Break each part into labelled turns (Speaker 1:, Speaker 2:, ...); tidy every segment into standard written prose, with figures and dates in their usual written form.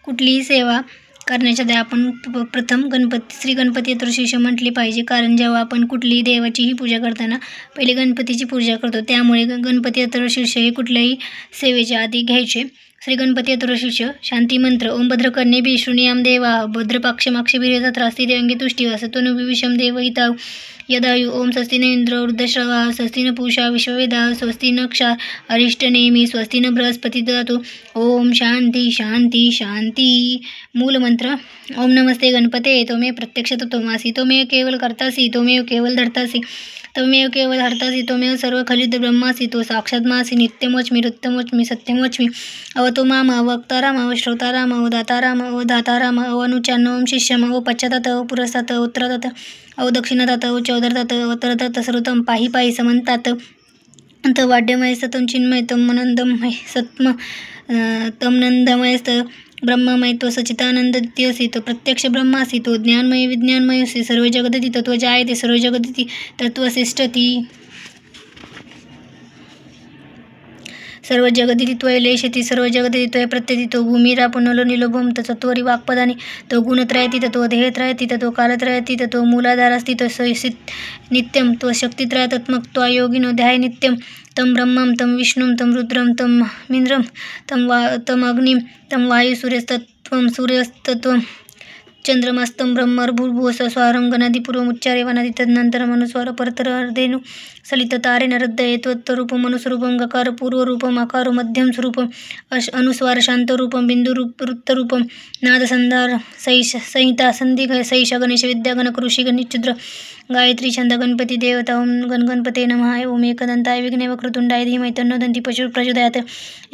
Speaker 1: कुठलीही सेवा करण्याच्या आधी आपण प्रथम श्री गणपती चतुर्थीशी म्हटली पाहिजे, कारण जेव्हा आपण कुठलीही देवाचीही पूजा करताना पहिले गणपतीची पूजा करतो. त्यामुळे गणपती चतुर्थी हे कुठल्याही सेवेच्या आधी घ्यायचे. श्री गणपती चतुर्थी शांती मंत्र. ओम भद्रकर्णेभिः शृणुयाम देवाः भद्रपाक्षमाक्षीभिः तत्रास्ति अंगे तुष्टिः सतनुविशम देवहिताः यदायु. ओम स्वस्ति न इंद्र वृद्धश्रवाः स्वस्ति न पूषा विश्ववेदाः स्वस्ति न क्षार अरिष्टनेमी स्वस्ति न बृहस्पति ददातु. ओम शांती शांती शांती. मूलमंत्र. ओम नमस्ते गणपते त्वमेव प्रत्यक्ष तत्त्वमसि त्वमेव केवल कर्तासि त्वमेव केवल धर्तासि त्वमेव केवल हर्तासि त्वमेव सर्व खलित ब्रह्मासि तो साक्षात्मासि नित्यमोच्मि रुत्तमोच्मि सत्यमोच्मि अवतो माम अवक्ताराम अवश्रोताराम अवदाताराम अवधाताराम अवनुचान्नवं शिष्यम अव पश्चातात अव पुरस्तात उत्तरातात अव दक्षिणातात अव चौदरतात अवतरतात सर्वतम पाहि पाहि समंतात अंत वाड्यमय सतम चिन्मय तम मनंदमय सत्म तम नंदमय ब्रह्ममय तो सचितानंद द्वितीयसी तो प्रत्यक्ष ब्रह्मासी तो ज्ञानमय विज्ञानमयसी सर्व जगदती तत्व जायते सर्व जगदती तत्वशिष्टती सर्व जगदिती त्वय लेशती सर्व जगदिती त्वय प्रत्यती तो भूमिरापो नलो निलोभम तत्वरी वाक्पदानी तो गुणत्रयती तो देहत्रयती तो कालत्रयती तो मूलाधारस्ती तो नित्यम तो शक्तित्रयात्मक तो योगिनो ध्याय नित्यम तम ब्रह्मम तम विष्णुम तम रुद्रम तम मिंद्रम तम अग्निम तम वायु सूर्यस्तत्वम सूर्यस्तत्वम चंद्रमस्तम ब्रह्मर्भुर्भुवः स्वारं गणादिपूर्वम् उच्चारे वनादि तदनन्तरम् अनुस्वार परतरर्धेनु सलित तारेण रद्दये त्वत्तरूपम् अनुस्वरूपं गकार पूर्वरूपम् अकारो मध्यम स्वरूपम् अनुस्वार शान्तरूपं बिन्दुवृत्तरूपं नादसन्धार संहिता संधि सैष गणेश विद्या गणकृषि गणिच्छुद्र गायत्री छंद गणपती देवता. ओम गणपते नमः. ओम एकदंताय विघ्ने वक्रतुंडाय धीमहि तन्नो दन्ति प्रचोदयात्.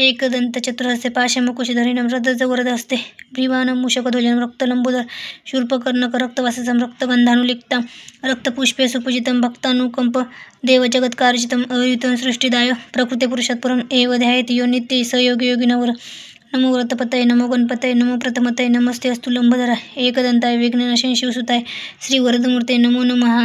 Speaker 1: एकदंत चतुर्हस्ते पाशमुकुशधरिणं रथजवरदहस्ते भ्रीवानं मूषकध्वजं रक्तलंबोदर शूर्पकर्णक रक्तवाससं रक्तगन्धानुलिप्तं रक्तपुष्पे सुपूजितं भक्तानुकंप देवजगत्कारचितं अयुतं सृष्टिदाय प्रकृतिपुरुषत्परम् एव ध्यायति यो नित्यै स योगिनवर. नमो व्रतपतये नमो गणपतये नमो प्रथमतये नमस्ते अस्तु लंबोदराय एकदंताय विघ्ननाशिनी शिवसुताय श्री वरदमूर्ते नमो नमः.